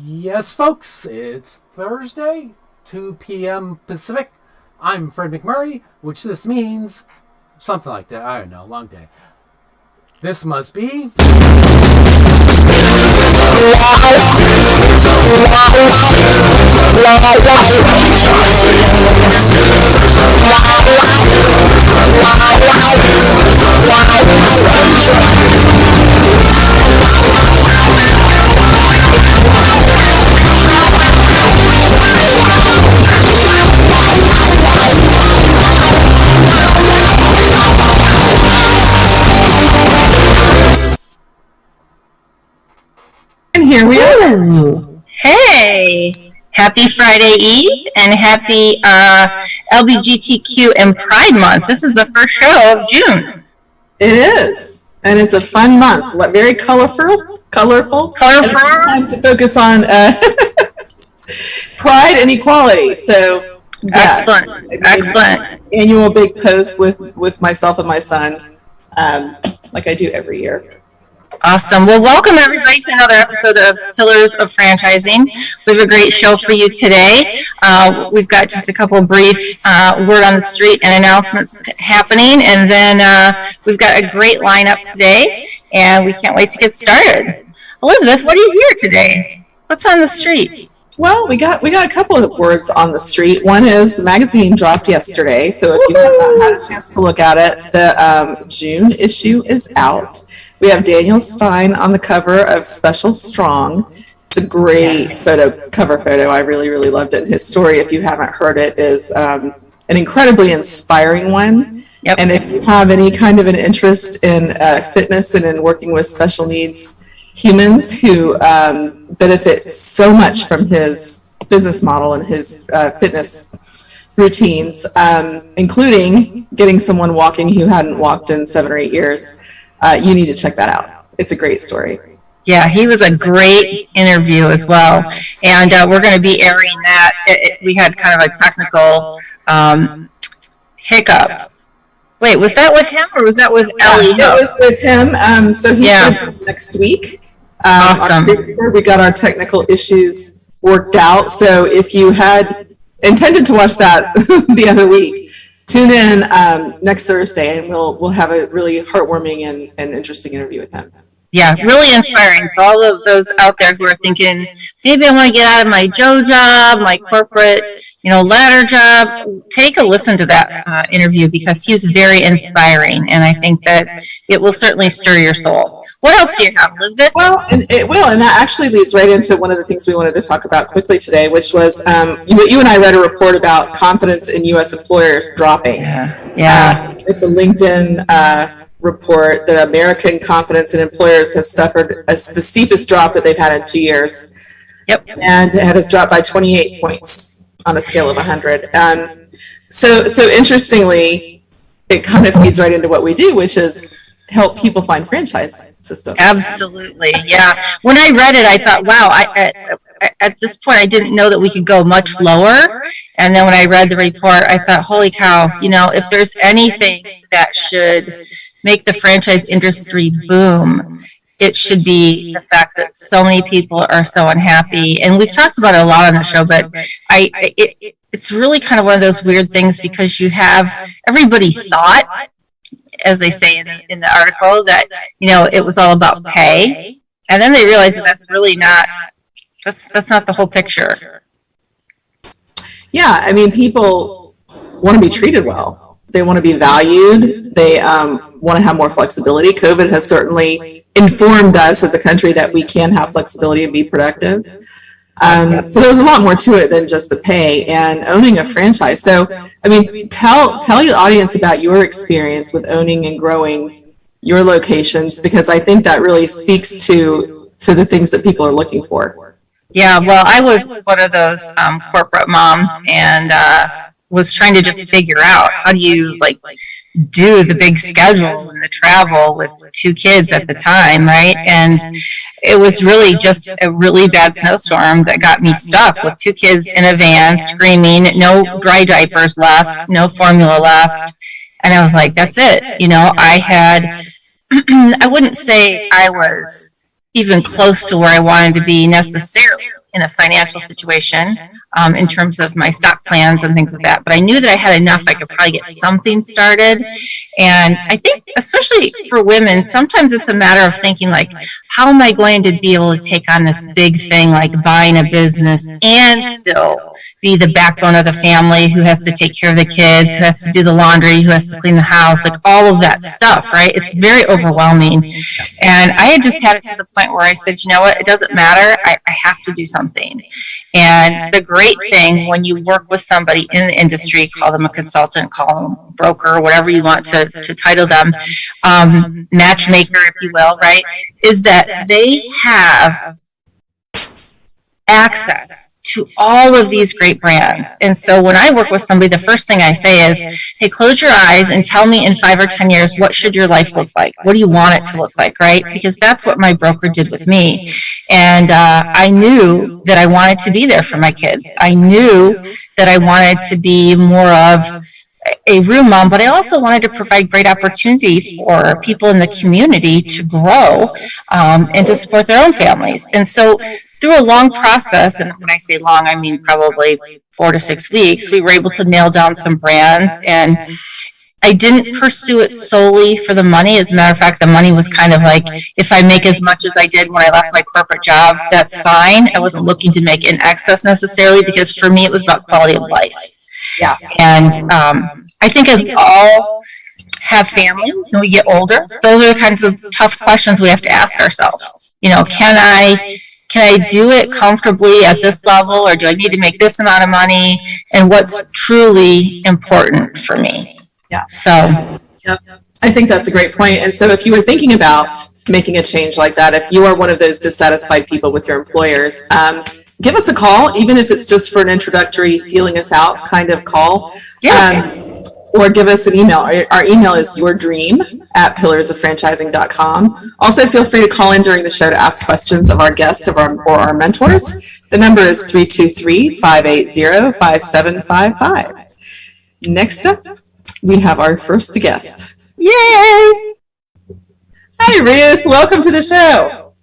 Yes, folks, it's Thursday, 2 p.m. Pacific. I'm Fred McMurray, which this means something like that. I don't know, long day. This must be... And here we are. Hey, happy Friday Eve and happy LGBTQ and Pride Month. This is the first show of June. It is, and it's a fun month. Very colorful. Time to focus on pride and equality. So, yeah, excellent. Annual big post with myself and my son, like I do every year. Awesome. Well, welcome everybody to another episode of Pillars of Franchising. We have a great show for you today. We've got just a couple brief word on the street and announcements happening, and then we've got a great lineup today, and we can't wait to get started. Elizabeth, what do you hear today? What's on the street? Well, we got a couple of words on the street. One is the magazine dropped yesterday, so if you have not had a chance to look at it, the June issue is out. We have Daniel Stein on the cover of Special Strong. It's a great cover photo. I really, really loved it. His story, if you haven't heard it, is an incredibly inspiring one. Yep. And if you have any kind of an interest in fitness and in working with special needs humans who benefit so much from his business model and his fitness routines, including getting someone walking who hadn't walked in 7 or 8 years, you need to check that out. It's a great story. Yeah, he was a great interview as well. And we're going to be airing that. We had kind of a technical hiccup. Wait, was that with him or was that with Ellie? It was with him. So he's next week. Awesome. We got our technical issues worked out. So if you had intended to watch that the other week, tune in next Thursday, and we'll have a really heartwarming and interesting interview with him. Yeah, really inspiring. So all of those out there who are thinking, maybe I want to get out of my Joe job, my corporate, ladder job, take a listen to that interview because he was very inspiring, and I think that it will certainly stir your soul. What else do you have, Elizabeth? Well, and it will, and that actually leads right into one of the things we wanted to talk about quickly today, which was you and I read a report about confidence in U.S. employers dropping. Yeah. It's a LinkedIn report that American confidence in employers has suffered the steepest drop that they've had in 2 years. Yep. And it has dropped by 28 points on a scale of 100. So interestingly, it kind of feeds right into what we do, which is help people find franchise systems. Absolutely, yeah. When I read it, I thought, wow, at this point, I didn't know that we could go much lower. And then when I read the report, I thought, holy cow, if there's anything that should make the franchise industry boom, it should be the fact that so many people are so unhappy. And we've talked about it a lot on the show, but it's really kind of one of those weird things because you have everybody thought, as they say in the article, that it was all about pay, and then they realized that that's really not the whole picture. Yeah, I mean, people want to be treated well. They want to be valued. They want to have more flexibility. COVID has certainly informed us as a country that we can have flexibility and be productive. So there's a lot more to it than just the pay and owning a franchise. So, I mean, tell the audience about your experience with owning and growing your locations, because I think that really speaks to the things that people are looking for. Yeah, well, I was one of those corporate moms and was trying to just figure out how do you do the big schedule and the travel with 2 kids at the time, right? And it was really just a really bad snowstorm that got me stuck with 2 kids in a van screaming, no dry diapers left, no formula left. And I was like, that's it. I had I wouldn't say I was even close to where I wanted to be necessarily in a financial situation, in terms of my stock plans and things like that. But I knew that I had enough, I could probably get something started. And I think, especially for women, sometimes it's a matter of thinking like, how am I going to be able to take on this big thing like buying a business and still be the backbone of the family, who has to take care of the kids, who has to do the laundry, who has to clean the house, like all of that stuff, right? It's very overwhelming. And I had just had it to the point where I said, you know what, it doesn't matter. I have to do something. And the great thing when you work with somebody in the industry, call them a consultant, call them a broker, whatever you want to title them, matchmaker, if you will, right, is that they have access to all of these great brands. And so when I work with somebody, the first thing I say is, hey, close your eyes and tell me in 5 or 10 years, what should your life look like? What do you want it to look like, right? Because that's what my broker did with me. And I knew that I wanted to be there for my kids. I knew that I wanted to be more of a room mom, but I also wanted to provide great opportunity for people in the community to grow and to support their own families. And so through a long process, and when I say long, I mean probably 4 to 6 weeks, we were able to nail down some brands. And I didn't pursue it solely for the money. As a matter of fact, the money was kind of like, if I make as much as I did when I left my corporate job, that's fine. I wasn't looking to make in excess necessarily, because for me, it was about quality of life. Yeah. And I think as we all have families and we get older, those are the kinds of tough questions we have to ask ourselves. You know, can I do it comfortably at this level, or do I need to make this amount of money? And what's truly important for me? Yeah. So I think that's a great point. And so if you were thinking about making a change like that, if you are one of those dissatisfied people with your employers, give us a call, even if it's just for an introductory feeling us out kind of call. Yeah. Or give us an email. Our email is yourdream@pillarsoffranchising.com. Also, feel free to call in during the show to ask questions of our guests or our mentors. The number is 323-580-5755. Next up, we have our first guest. Yay! Hi, Ruth. Welcome to the show.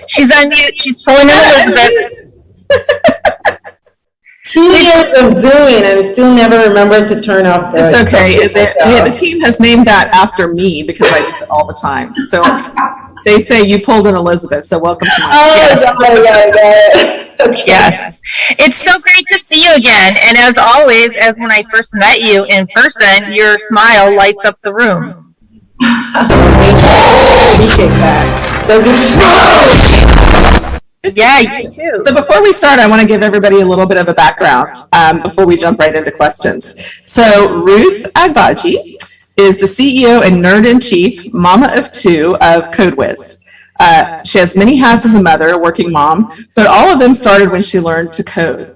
She's on mute. She's pulling in Elizabeth. 2 years of Zooming and I still never remembered to turn off the... It's okay. The team has named that after me because I do it all the time. So they say you pulled in Elizabeth, so welcome to my... Okay. Yes. It's so great to see you again. And as always, as when I first met you in person, your smile lights up the room. Appreciate that. So good to see you. Yeah, you too. So before we start, I want to give everybody a little bit of a background before we jump right into questions. So Ruth Agbaji is the CEO and nerd-in-chief, mama of 2 of CodeWiz. She has many hats as a mother, a working mom, but all of them started when she learned to code.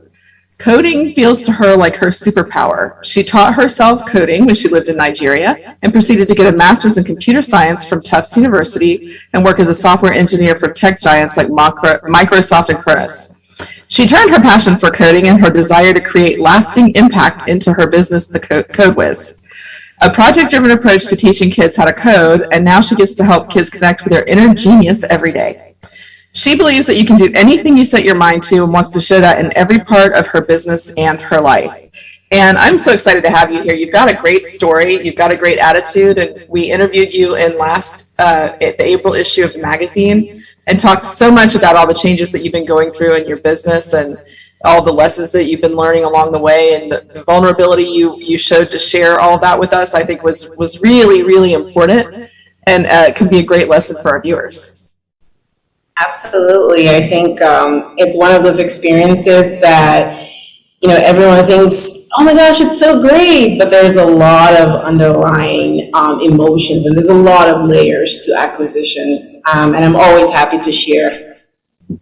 Coding feels to her like her superpower. She taught herself coding when she lived in Nigeria and proceeded to get a master's in computer science from Tufts University and work as a software engineer for tech giants like Microsoft and Kronos. She turned her passion for coding and her desire to create lasting impact into her business, the CodeWiz, a project-driven approach to teaching kids how to code, and now she gets to help kids connect with their inner genius every day. She believes that you can do anything you set your mind to and wants to show that in every part of her business and her life. And I'm so excited to have you here. You've got a great story. You've got a great attitude. And we interviewed you in at the April issue of the magazine and talked so much about all the changes that you've been going through in your business and all the lessons that you've been learning along the way, and the vulnerability you showed to share all of that with us, I think was really, really important, and can be a great lesson for our viewers. Absolutely. I think it's one of those experiences that, everyone thinks, oh my gosh, it's so great, but there's a lot of underlying emotions, and there's a lot of layers to acquisitions, and I'm always happy to share.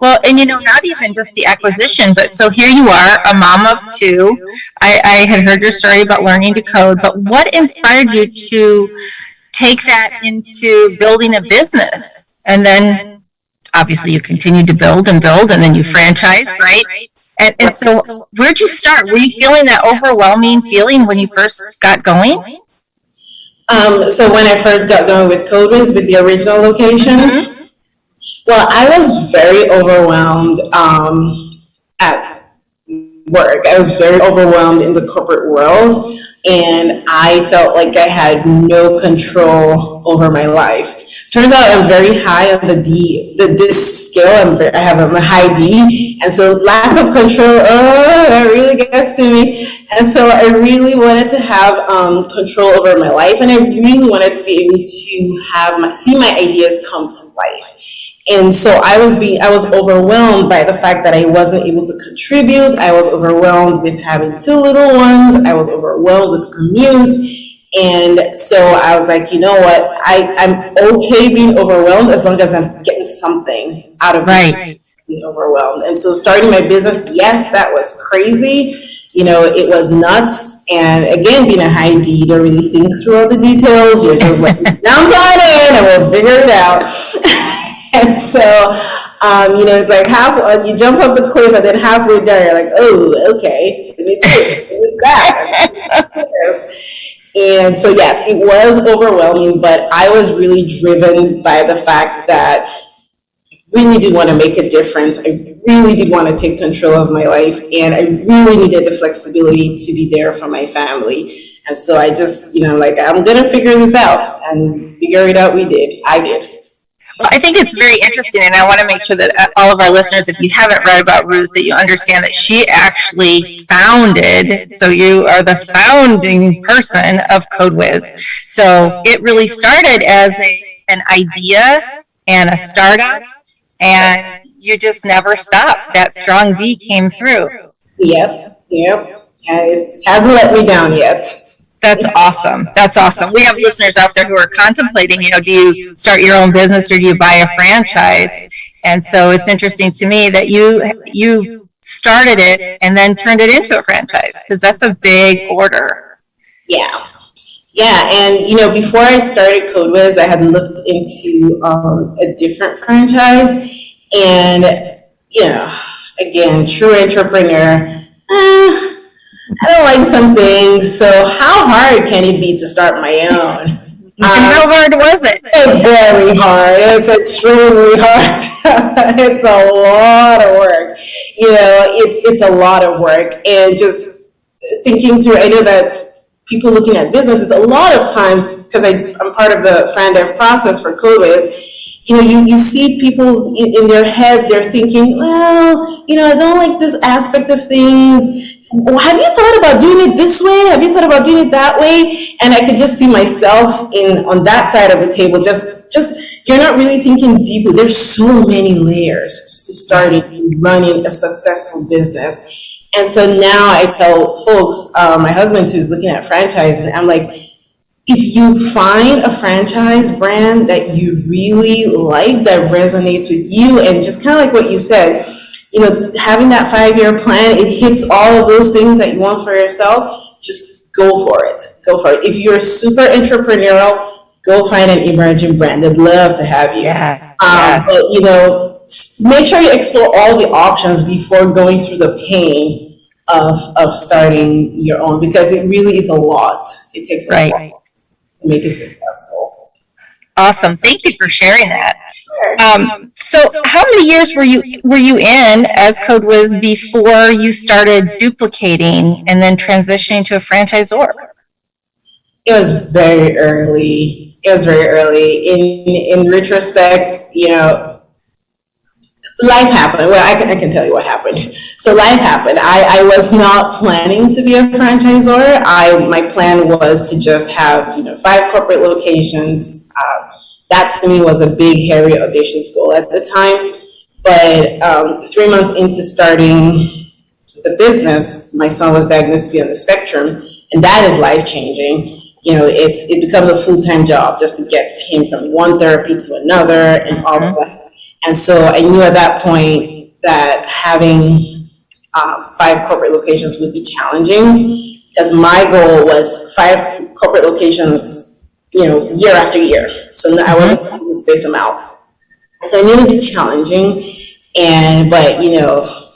Well, and not even just the acquisition, but so here you are, a mom of 2. I had heard your story about learning to code, but what inspired you to take that into building a business? And then obviously you continued to build, and then you franchised, right? And so where'd you start? Were you feeling that overwhelming feeling when you first got going? So when I first got going with CodeWiz, with the original location, well, I was very overwhelmed at work. I was very overwhelmed in the corporate world, and I felt like I had no control over my life. Turns out I'm very high on this scale. I have a high D, and so lack of control, that really gets to me. And so I really wanted to have control over my life, and I really wanted to be able to see my ideas come to life. And so I was overwhelmed by the fact that I wasn't able to contribute. I was overwhelmed with having 2 little ones. I was overwhelmed with commute. And so I was like, you know what? I'm okay being overwhelmed as long as I'm getting something out of being overwhelmed. And so starting my business, yes, that was crazy. It was nuts. And again, being a high D, you don't really think through all the details. You're just like, jump on in and we'll figure it out. And so, it's like you jump off the cliff and then halfway down, you're like, oh, okay, so we need this, we need that. And so, yes, it was overwhelming, but I was really driven by the fact that I really did want to make a difference. I really did want to take control of my life, and I really needed the flexibility to be there for my family. And so I just, I'm going to figure this out, and figure it out I did. Well, I think it's very interesting, and I want to make sure that all of our listeners, if you haven't read about Ruth, that you understand that she actually founded, so you are the founding person of CodeWiz. So it really started as an idea and a startup, and you just never stopped. That strong D came through. Yep. And it hasn't let me down yet. That's awesome. That's awesome. We have listeners out there who are contemplating, do you start your own business or do you buy a franchise? And so it's interesting to me that you started it and then turned it into a franchise, because that's a big order. Yeah. And, before I started CodeWiz, I had looked into a different franchise. And, again, true entrepreneur, I don't like some things, so how hard can it be to start my own? And how hard was it? It's very hard. It's extremely hard. It's a lot of work. It's a lot of work. And just thinking through, I know that people looking at businesses, a lot of times, because I'm part of the Fran Dev process for CodeWiz, you see people's in their heads, they're thinking, well, I don't like this aspect of things. Well, have you thought about doing it this way? Have you thought about doing it that way? And I could just see myself on that side of the table. Just you're not really thinking deeply. There's so many layers to starting running a successful business. And so now I tell folks, my husband who's looking at franchising, I'm like, if you find a franchise brand that you really like, that resonates with you, and just kind of like what you said, having that 5-year plan, it hits all of those things that you want for yourself, just go for it. If you're super entrepreneurial, go find an emerging brand. They'd love to have you. Yes. But, make sure you explore all the options before going through the pain of starting your own, because it really is a lot. It takes a lot to make it successful. Awesome. Thank you for sharing that. So how many years were you in as CodeWiz before you started duplicating and then transitioning to a franchisor? It was very early. In retrospect, life happened. Well, I can tell you what happened. So life happened. I was not planning to be a franchisor. My plan was to just have 5 corporate locations. That to me was a big, hairy, audacious goal at the time. But 3 months into starting the business, my son was diagnosed to be on the spectrum, and that is life-changing. It becomes a full-time job just to get him from one therapy to another and all of that. And so I knew at that point that having 5 corporate locations would be challenging, because my goal was 5 corporate locations year after year. So I wasn't going to space them out. So I knew it would be challenging. But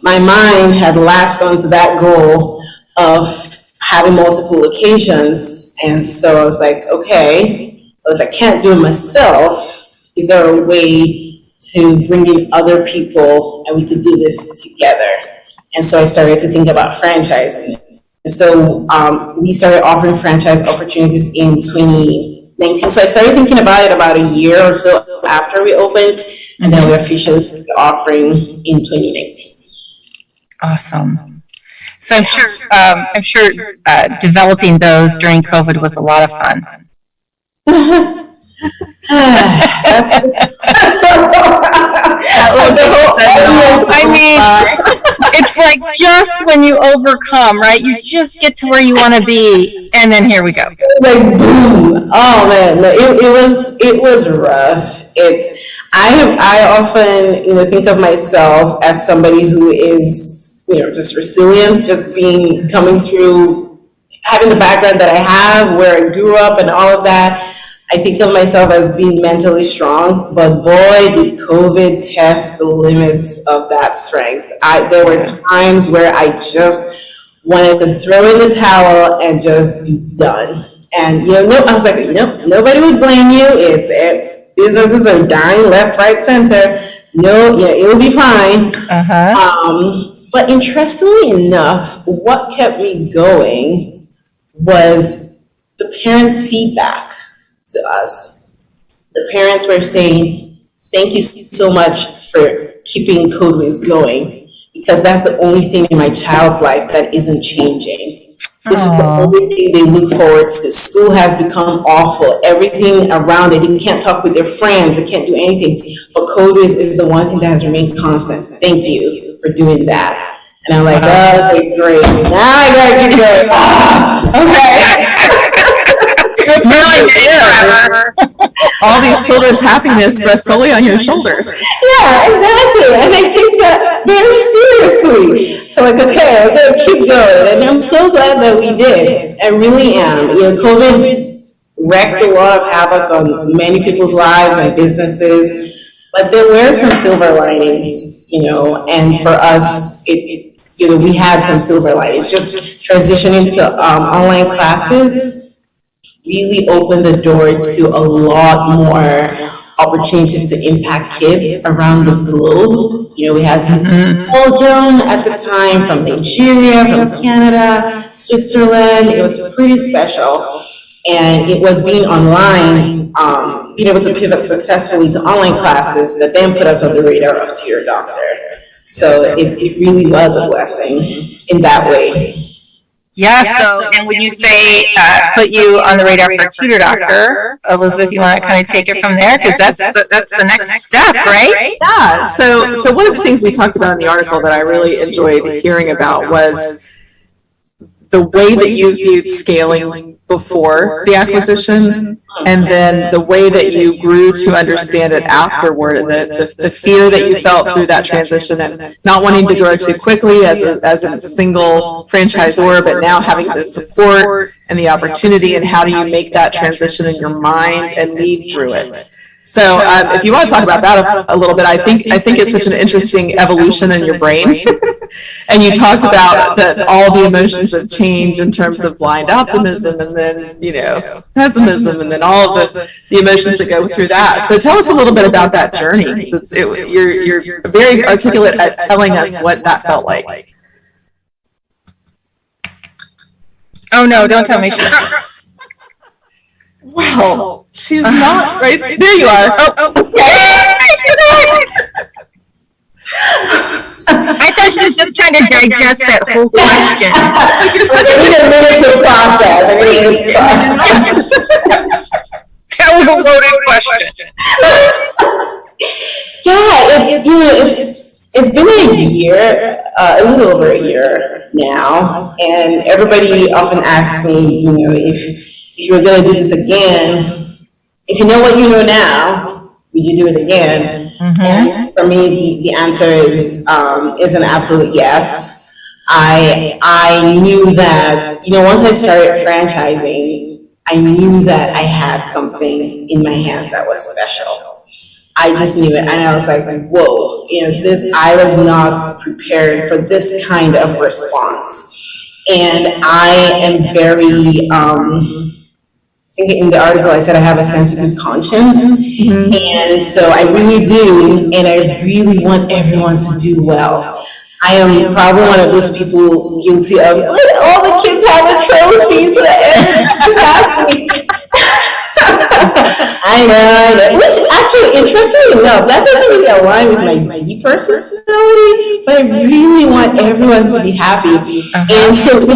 my mind had latched onto that goal of having multiple locations. And so I was like, okay, well, if I can't do it myself, is there a way to bring in other people and we could do this together? And so I started to think about franchising. And so we started offering franchise opportunities in 2019. So I started thinking about it about a year or so after we opened, and then we officially started offering in 2019. Awesome. So I'm sure developing those during COVID was a lot of fun. I mean, it's like just when you overcome, right? You just get to where you want to be, and then here we go. Like boom! Oh man, no, it was rough. I often think of myself as somebody who is just resilience, just coming through, having the background that I have, where I grew up, and all of that. I think of myself as being mentally strong, but boy, did COVID test the limits of that strength. There were times where I just wanted to throw in the towel and just be done. And I was like, nobody would blame you. Businesses are dying left, right, center. No, it will be fine. But interestingly enough, what kept me going was the parents' feedback to us. The parents were saying, thank you so much for keeping CodeWiz going, because that's the only thing in my child's life that isn't changing. This is the only thing they look forward to. School has become awful. Everything around it, they can't talk with their friends, they can't do anything. But CodeWiz is the one thing that has remained constant. Thank you for doing that. And I'm like, okay, great. Now I gotta get going. Okay. All these children's happiness rests solely on your shoulders. Yeah, exactly. And I take that very seriously. So okay, I'm gonna keep going. And I'm so glad that we did. I really am. COVID wreaked a lot of havoc on many people's lives and businesses, but there were some silver linings, and for us, we had some silver linings. Just transitioning to online classes really opened the door to a lot more opportunities to impact kids around the globe. We had Belgium at the time, from Nigeria, from Canada, Switzerland. It was pretty special. And it was being online, being able to pivot successfully to online classes that then put us on the radar of Tutor Doctor. So it really was a blessing in that way. Yeah, so, and when you say put you on the radar for Tutor Doctor, Elizabeth, you want to kind of take it from there? Because that's the next step, right? Yeah, so one of the things we talked about in the article that I really enjoyed hearing about was the way that you viewed scaling before the acquisition, and then the way that you grew to understand it afterward, the fear that you felt through that transition, and not wanting to grow too quickly as a single franchisor, but now having the support and the opportunity, and how do you make that transition in your mind and lead through it. So if you want to talk about that a little bit, I think it's such an interesting evolution in your brain. And you talked about that all the emotions of change in terms of blind optimism, and then pessimism, and then all of the emotions that go through that. So tell us a little bit about that journey, because you're very articulate at telling us what that felt like. Oh no! Don't tell me. Well, she's not right. There you are. I thought she was just trying to digest that whole question. You're such a minute process. That was a loaded question. Yeah, it's been a year, a little over a year now, and everybody often asks me, if you were going to do this again, if you know what you know now, would you do it again? And for me, the answer is an absolute yes. I knew that, once I started franchising, I knew that I had something in my hands that was special. I just knew it, and I was like, whoa, I was not prepared for this kind of response. And I am very, think in the article I said I have a sensitive conscience. And so I really do, and I really want everyone to do well. I am probably one of those people guilty of, let all the kids have a trophy so that everyone's happy. I know, which actually, interestingly enough, that doesn't really align with my deep personality, but I really want everyone to be happy. And so for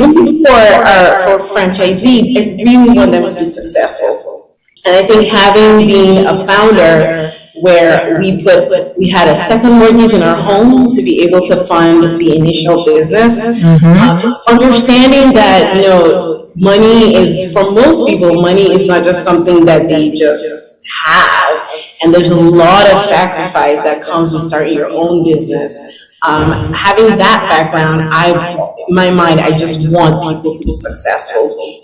franchisees, I really want them to be successful. And I think having been a founder where we had a second mortgage in our home to be able to fund the initial business, understanding that, money is, for most people, money is not just something that they just have. And there's a lot of sacrifice that comes with starting your own business. Having that background, in my mind, I just want people to be successful.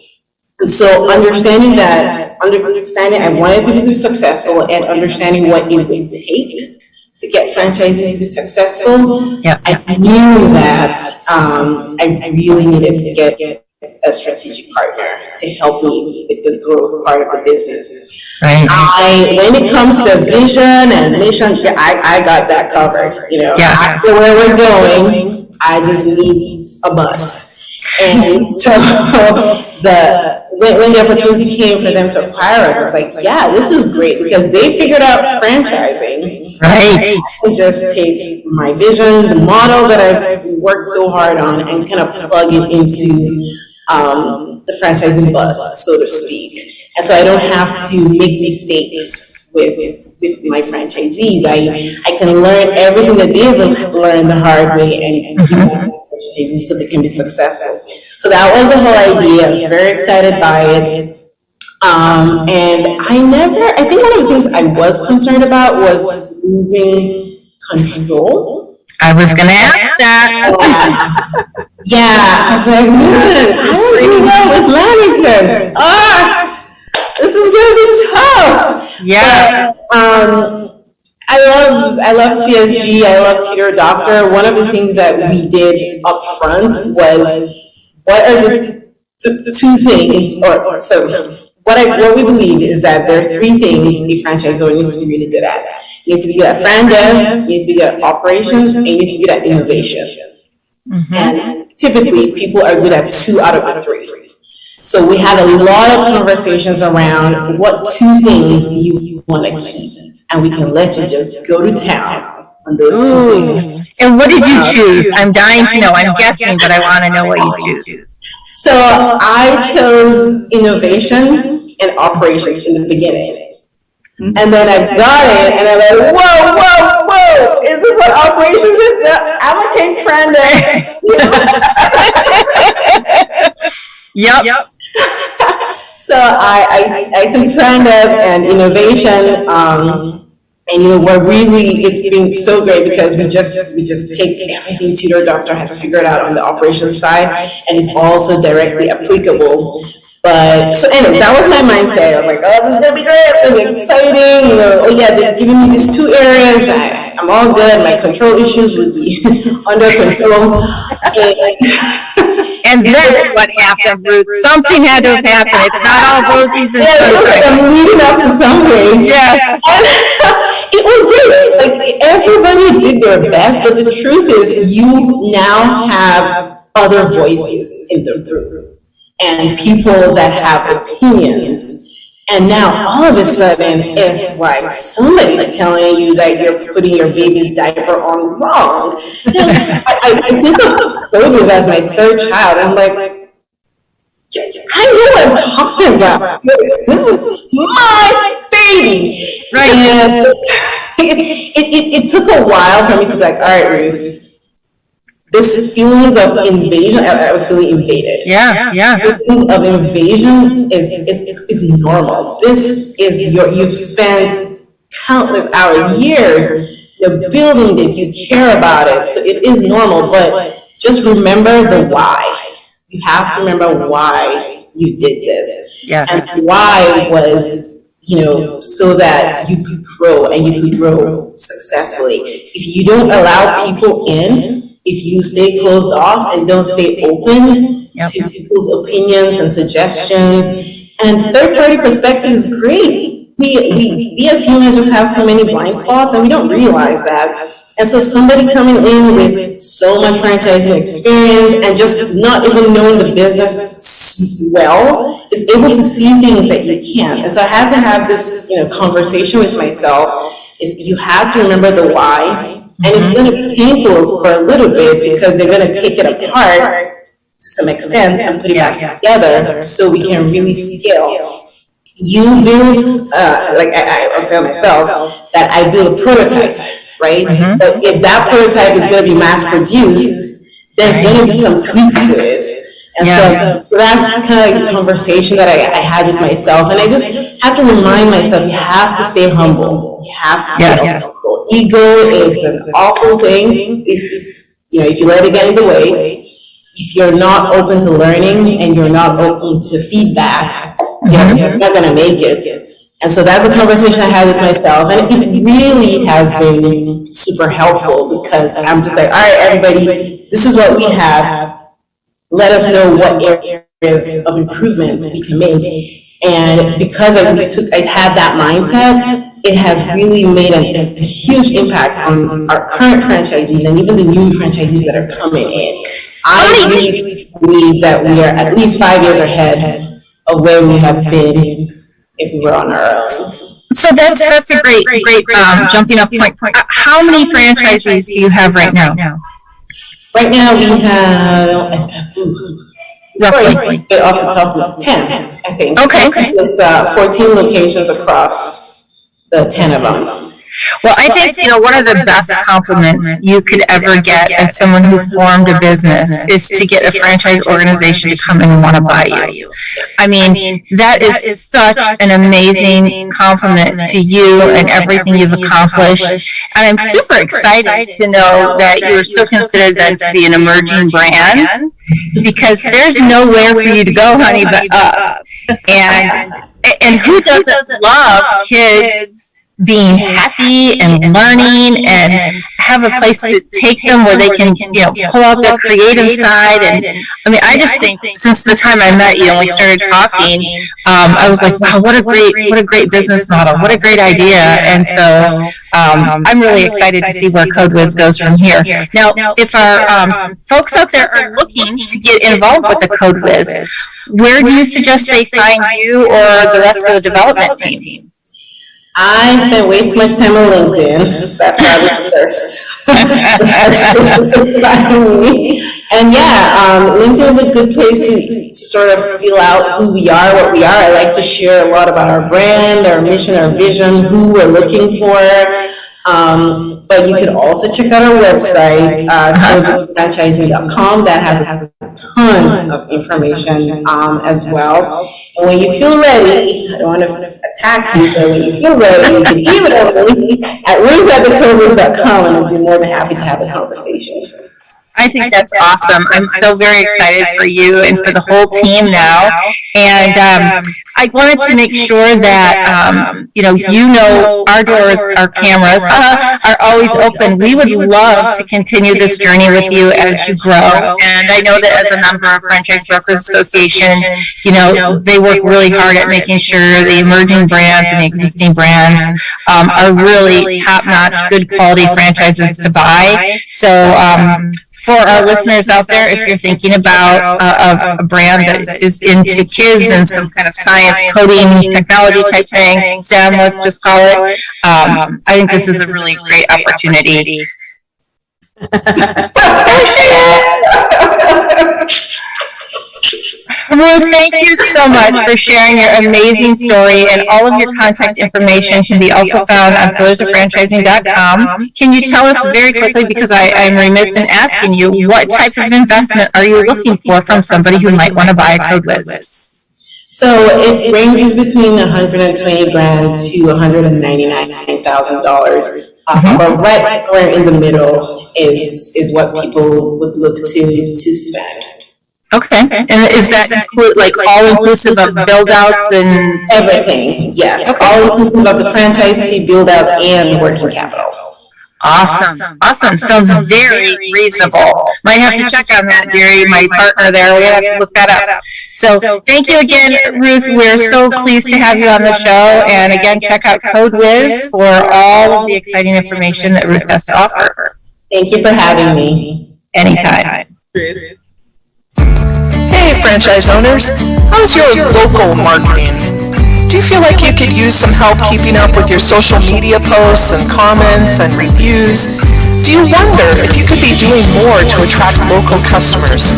And so understanding I wanted people to be successful, and understanding what it would take to get franchisees to be successful, I knew that I really needed to get a strategic partner to help me with the growth part of the business. Right. When it comes to vision and mission, I got that covered. After where we're going, I just need a bus. And so when the opportunity came for them to acquire us, I was like, yeah, this is great, because they figured out franchising. Right. I just take my vision, the model that I've worked so hard on, and kind of plug it into the franchising bus, so to speak. And so I don't have to make mistakes with my franchisees. I can learn everything that they've learned the hard way and do that to franchisees so they can be successful. So that was the whole idea. I was very excited by it. And I think one of the things I was concerned about was losing control. I was going to ask that. I was like, man, I don't do well with managers. This is going to be tough. Yeah. But, I love CSG. I love Teeter Doctor. One of the things that we did up front was, what are the two things, what we believe is that there are three things a franchisor needs to be really good at. You need to be good at fran dev, you need to be good at operations, and you need to be good at innovation. And typically, people are good at 2 out of the 3. So we had a lot of conversations around, what 2 things do you want to keep? And we can let you just go to town on those 2 things. And what did you choose? I'm dying to know. I'm guessing, but I want to know what you choose. So I chose innovation and operations in the beginning. And then I got it, and I'm like, whoa, is this what operations is? I'm going to take fran dev. Yep. So I took fran dev and innovation, and it's been so great because we just take everything Teeter Doctor has figured out on the operations side, and it's also directly applicable. But so anyway, that was my mindset. I was like, oh, this is gonna be great, it's gonna be exciting, they're giving me these 2 areas, I'm all good, my control issues will be under control. And then what happened, Ruth? Something had to have happened. It's not all roses and sunshine. I'm leading up to something. Yeah. It was great. Like, everybody did their best, but the truth is, you now have other voices in the room and people that have opinions. And now all of a sudden, it's like somebody's telling you that you're putting your baby's diaper on wrong. I think of COVID as my 3rd child. I'm like, I know what I'm talking about. This is my baby. Right. And it took a while for me to be like, all right, Ruth, this feelings of invasion, I was feeling invaded. Yeah. Feelings of invasion is normal. This is you've spent countless hours, years, building this, you care about it, so it is normal, but just remember the why. You have to remember why you did this. Yeah. And why was, so that you could grow and you could grow successfully. If you don't allow people in, if you stay closed off and don't stay open to people's opinions and suggestions And third party perspective is great. We as humans just have so many blind spots and we don't realize that. And so somebody coming in with so much franchising experience and just not even knowing the business well is able to see things that you can't. And so I had to have this, conversation with myself. Is you have to remember the why, and it's going to be painful for a little bit because they're going to take it apart to some extent and put it back together so we can really scale. You build, like I was telling myself, that I build a prototype, right? But if that prototype is going to be mass produced, there's going to be some tweaks to it. And so that's kind of like the conversation that I had with myself. And I just had to remind myself, you have to stay humble. You have to stay humble. Ego is an awful thing if you let it get in the way. If you're not open to learning and you're not open to feedback, you're not going to make it. And so that's a conversation I had with myself. And it really has been super helpful because I'm just like, all right, everybody, this is what we have. Let us know what areas of improvement we can make. And because I had that mindset, it has really made a huge impact on our current franchisees and even the new franchisees that are coming in. I really believe that we are at least 5 years ahead of where we have been if we were on our own. So that's a great jumping up point. How many franchisees do you have right now? Right now we have roughly off the top of 10, I think. Okay. With 14 locations across the 10 of them. Well, I think, one of the best compliments you could ever get as someone who formed a business is to get a franchise organization to come in and want to buy you. I mean, that is such an amazing compliment to you and everything you've accomplished. And I'm super excited to know that you're still considered then to be an emerging brand because there's nowhere for you to go, honey, but up. And who doesn't love kids being happy and learning and have a place to take them where they can, pull out their creative side. And I mean, I just think since the time I met you and we started talking, I was like, wow, what a great business model. What a great idea. And so, I'm really excited to see where CodeWiz goes from here. Now, if our folks out there are looking to get involved with the CodeWiz, where do you suggest they find you or the rest of the development team? I spent way too much time on LinkedIn. So that's probably the first. And LinkedIn is a good place to sort of feel out who we are, what we are. I like to share a lot about our brand, our mission, our vision, who we're looking for. But you can also check out our website, franchising.com. That has a ton of information as well. And when you feel ready, I don't want to attack you, but when you feel ready, you can email me at ruth@thecodewiz.com, and I'll be more than happy to have a conversation. I think that's awesome. I'm so very excited for you and for the whole team now. And I wanted to make sure that, our doors, our cameras are always open. We would love to continue this journey with you as you grow. And I know that as a member of Franchise Brokers Association, they work really hard at making sure the emerging brands and the existing brands are really top-notch, good quality franchises to buy. So, for our listeners out there, if you're thinking about a brand that is into kids and some kind of science, coding, technology type thing, STEM, let's just call it, I think this is a really great opportunity. Ruth, thank you so much for sharing your amazing story, and all of your contact information can be also found on pillarsoffranchising.com. Can you tell us very quickly, because I'm remiss in asking you, what type of investment are you looking for from somebody who might want to buy a CodeWiz? So it ranges between $120,000 to $199,000. But right where in the middle is what people would look to spend. Okay. And is that include all inclusive of build outs and everything? Yes. Okay. All inclusive of the franchise fee, build out, and working capital. Awesome. Sounds very reasonable. Might have to check on that, Jerry, my partner there. We have to look that up. So thank you again, Ruth. We're so pleased to have you on the show. And again, check out Code Whiz for all of the exciting information that Ruth has to offer. Thank you for having me. Anytime. Hey, franchise owners, how's your local marketing? Do you feel like you could use some help keeping up with your social media posts and comments and reviews? Do you wonder if you could be doing more to attract local customers?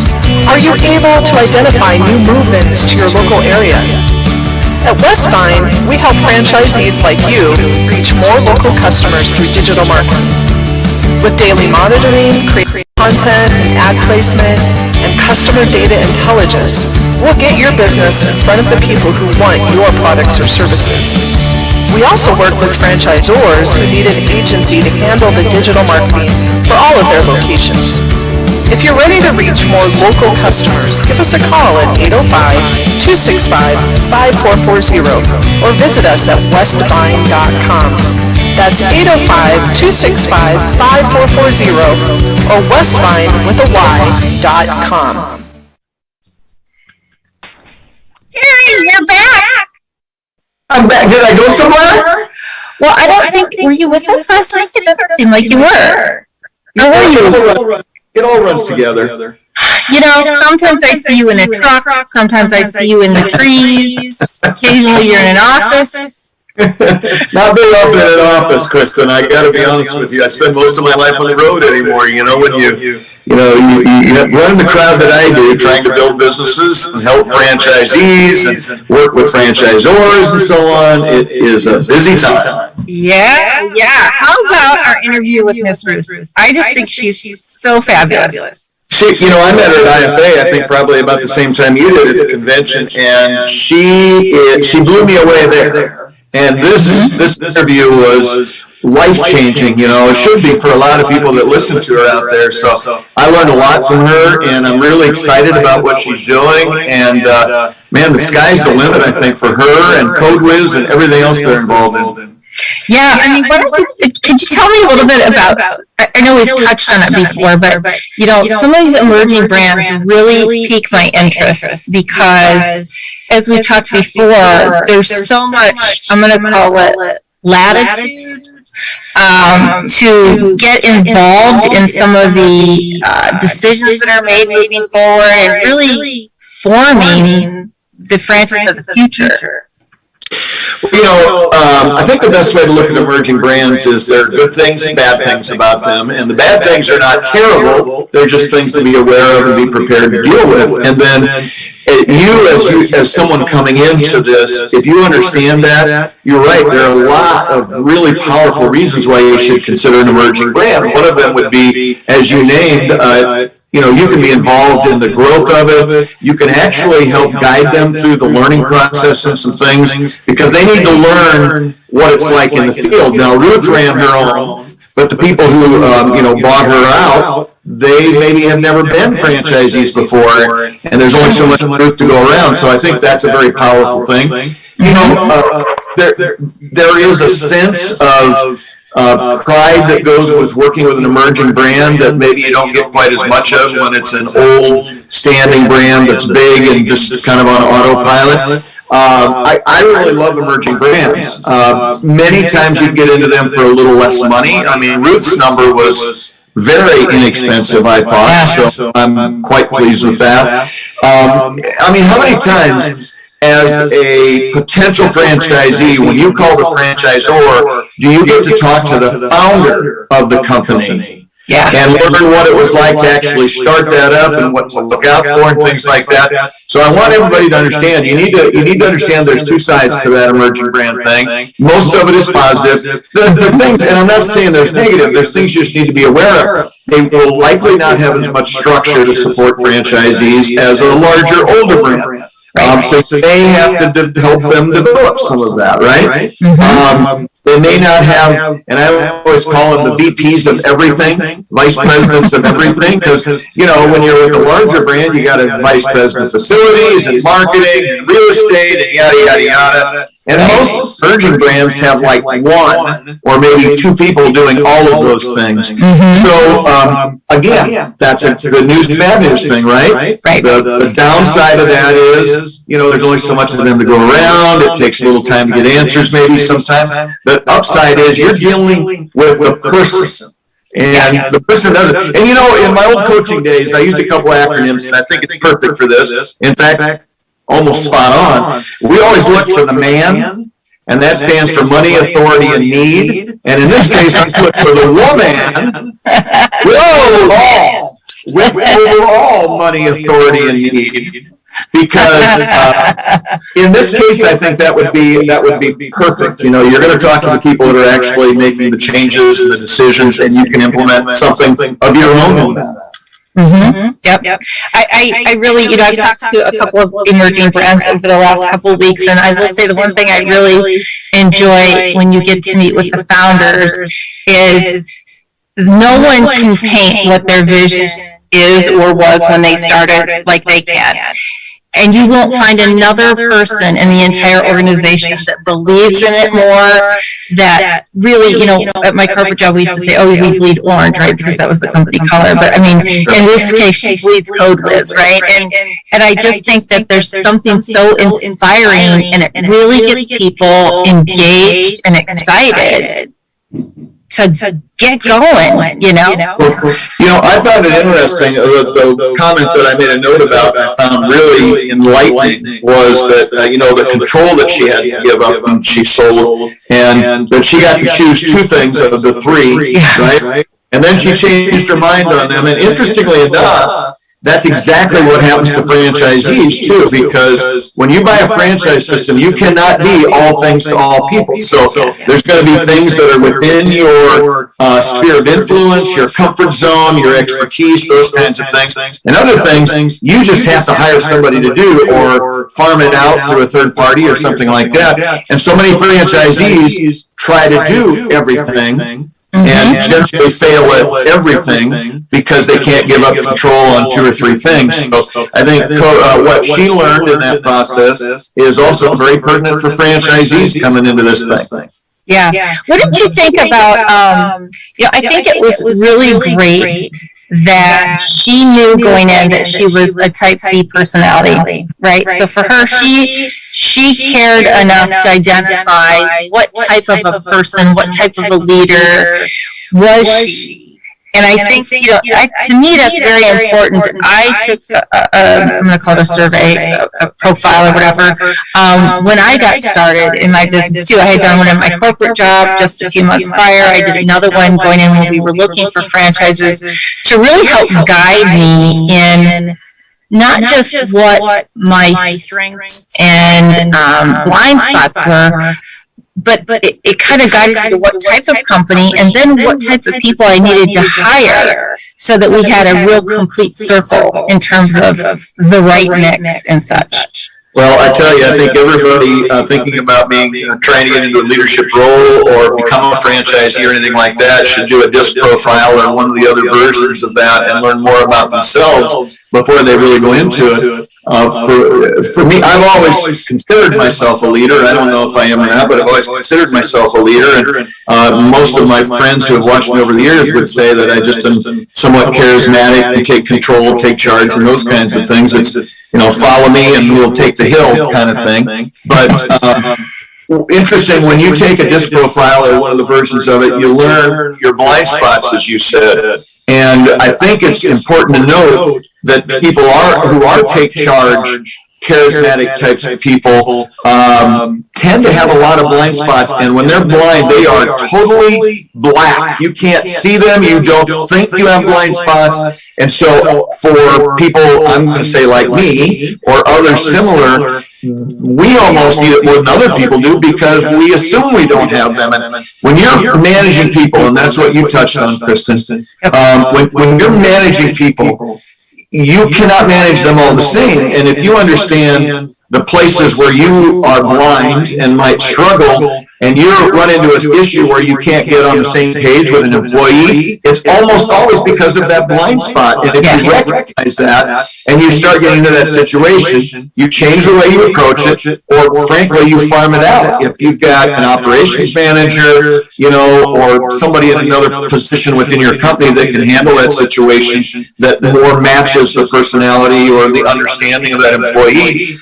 Are you able to identify new movements to your local area? At Westbine, we help franchisees like you reach more local customers through digital marketing. With daily monitoring, creating content, and ad placement, and customer data intelligence, we'll get your business in front of the people who want your products or services. We also work with franchisors who need an agency to handle the digital marketing for all of their locations. If you're ready to reach more local customers, give us a call at 805-265-5440 or visit us at westvine.com. That's 805-265-5440 or westvine.com. Jerry, you're back. I'm back. Did I go somewhere? Well, I don't think, were you with us last week? It doesn't seem like you were. How were you? It all runs together. Sometimes I see you in a truck, sometimes I see you in the trees, occasionally you're in an office. Not very often in an office, Kristin. I got to be honest with you. I spend most of my life on the road anymore. When you run the crowd that I do, trying to build businesses and help franchisees and work with franchisors and so on, it is a busy time. Yeah. How about our interview with Miss Ruth? I just think she's so fabulous. I met her at IFA, I think probably about the same time you did at the convention, and she blew me away there. And this interview was life-changing, it should be for a lot of people that listen to her out there. So I learned a lot from her, and I'm really excited about what she's doing. And man, the sky's the limit, I think, for her and Code Whiz and everything else they're involved in. Yeah, could you tell me a little bit about, I know we've touched on it before, but some of these emerging brands really pique my interest because, as we talked before, there's so much, I'm going to call it latitude, to get involved in some of the decisions that are made moving forward and really forming the franchise of the future. I think the best way to look at emerging brands is there are good things and bad things about them, and the bad things are not terrible. They're just things to be aware of and be prepared to deal with. And then as someone coming into this, if you understand that, you're right, there are a lot of really powerful reasons why you should consider an emerging brand. One of them would be, as you named, you can be involved in the growth of it. You can actually help guide them through the learning process and some things, because they need to learn what it's like in the field. Now, Ruth ran her own, but the people who bought her out, they maybe have never been franchisees before, and there's only so much Ruth to go around. So I think that's a very powerful thing. There is a sense of pride that goes with working with an emerging brand that maybe you don't get quite as much of when it's an old standing brand that's big and just kind of on autopilot. I really love emerging brands. Many times you get into them for a little less money. I mean, Ruth's number was very inexpensive, I thought, so I'm quite pleased with that. How many times as a potential franchisee, when you call the franchisor, do you get to talk to the founder of the company? And learn what it was like to actually start that up and what to look out for and things like that. So I want everybody to understand, you need to understand there's two sides to that emerging brand thing. Most of it is positive. The things, and I'm not saying there's negative, there's things you just need to be aware of. They will likely not have as much structure to support franchisees as a larger, older brand. So they have to help them develop some of that, right? They may not have, and I always call them the VPs of everything, vice presidents of everything, because, when you're with a larger brand, you got a vice president of facilities and marketing and real estate and yada, yada, yada. And most emerging brands have like one or maybe two people doing all of those things. So, again, that's a good news, bad news thing, right? The downside of that is, there's only so much of them to go around. It takes a little time to get answers maybe sometimes. The upside is you're dealing with the person. And the person does it. And in my old coaching days, I used a couple acronyms, and I think it's perfect for this. In fact, almost spot on. We always look for the man, and that stands for money, authority, and need. And in this case, I look for the woman. We're all money, authority, and need. Because in this case, I think that would be perfect. You're going to talk to the people that are actually making the changes and the decisions, and you can implement something of your own. Yep. I really, I've talked to a couple of emerging brands over the last couple of weeks, and I will say the one thing I really enjoy when you get to meet with the founders is no one can paint what their vision is or was when they started like they can. And you won't find another person in the entire organization that believes in it more, that really, at my corporate job, we used to say, oh, we bleed orange, right? Because that was the company color. But I mean, in this case, she bleeds Code Whiz, right? And I just think that there's something so inspiring, and it really gets people engaged and excited to get going, I found it interesting, the comment that I made a note about I found really enlightening was that, the control that she had to give up when she sold, and that she got to choose two things out of the three, right? And then she changed her mind on them, and interestingly enough, that's exactly what happens to franchisees too, because when you buy a franchise system, you cannot be all things to all people. So there's going to be things that are within your sphere of influence, your comfort zone, your expertise, those kinds of things. And other things, you just have to hire somebody to do or farm it out through a third party or something like that. And so many franchisees try to do everything. And generally fail at everything because they can't give up control on two or three things. So I think what she learned in that process is also very pertinent for franchisees coming into this thing. Yeah. What did you think about, I think it was really great that she knew going in that she was a type B personality, right? So for her, she cared enough to identify what type of a person, what type of a leader was she. And I think, to me, that's very important. I took I'm going to call it a survey, a profile or whatever. When I got started in my business too, I had done one in my corporate job just a few months prior. I did another one going in when we were looking for franchises to really help guide me in not just what my strengths and blind spots were, but it kind of guided me to what type of company and then what type of people I needed to hire so that we had a real complete circle in terms of the right mix and such. Well, I tell you, I think everybody thinking about being trying to get into a leadership role or become a franchisee or anything like that should do a disc profile or one of the other versions of that and learn more about themselves before they really go into it. For me, I've always considered myself a leader. I don't know if I am or not, but I've always considered myself a leader. And most of my friends who have watched me over the years would say that I just am somewhat charismatic and take control, take charge, and those kinds of things. It's, follow me and we'll take the hill kind of thing. But interesting, when you take a disc profile or one of the versions of it, you learn your blind spots, as you said. And I think it's important to note that people who are take charge, charismatic types of people tend to have a lot of blind spots, and when they're blind, they are totally black. You can't see them. You don't think you have blind spots. And so for people, I'm going to say like me or others similar, we almost need it more than other people do because we assume we don't have them. And when you're managing people, and that's what you touched on, Kristin, when you're managing people, you cannot manage them all the same. And if you understand the places where you are blind and might struggle, and you run into an issue where you can't get on the same page with an employee, it's almost always because of that blind spot. And if you recognize that and you start getting into that situation, you change the way you approach it, or frankly, you farm it out. If you've got an operations manager, or somebody in another position within your company that can handle that situation that more matches the personality or the understanding of that employee,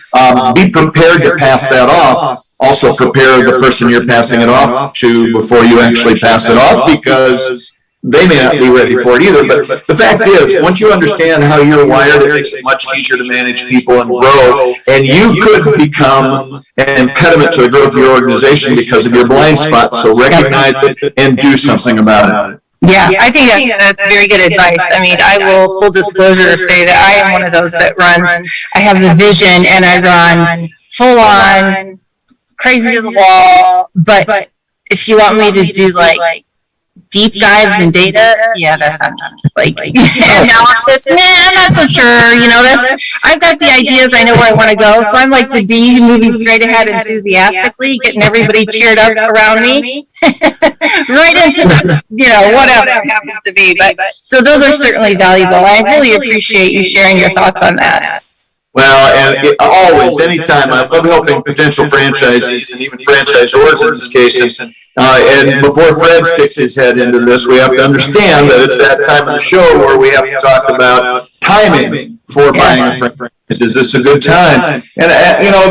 be prepared to pass that off. Also prepare the person you're passing it off to before you actually pass it off, because they may not be ready for it either. But the fact is, once you understand how you're wired, it makes it much easier to manage people and grow. And you could become an impediment to the growth of your organization because of your blind spot. So recognize it and do something about it. Yeah, I think that's very good advice. I mean, I will, full disclosure, say that I am one of those that runs, I have the vision and I run full on, crazy to the wall, but if you want me to do like deep dives in data, yeah, that's not like analysis. Nah, I'm not so sure. I've got the ideas. I know where I want to go. So I'm like the D, moving straight ahead enthusiastically, getting everybody cheered up around me, right into whatever it happens to be. But so those are certainly valuable. I really appreciate you sharing your thoughts on that. Well, and always, anytime, I love helping potential franchisees and even franchisors in this case. And before Fred sticks his head into this, we have to understand that it's that time of the show where we have to talk about timing for buying a franchise. Is this a good time? And,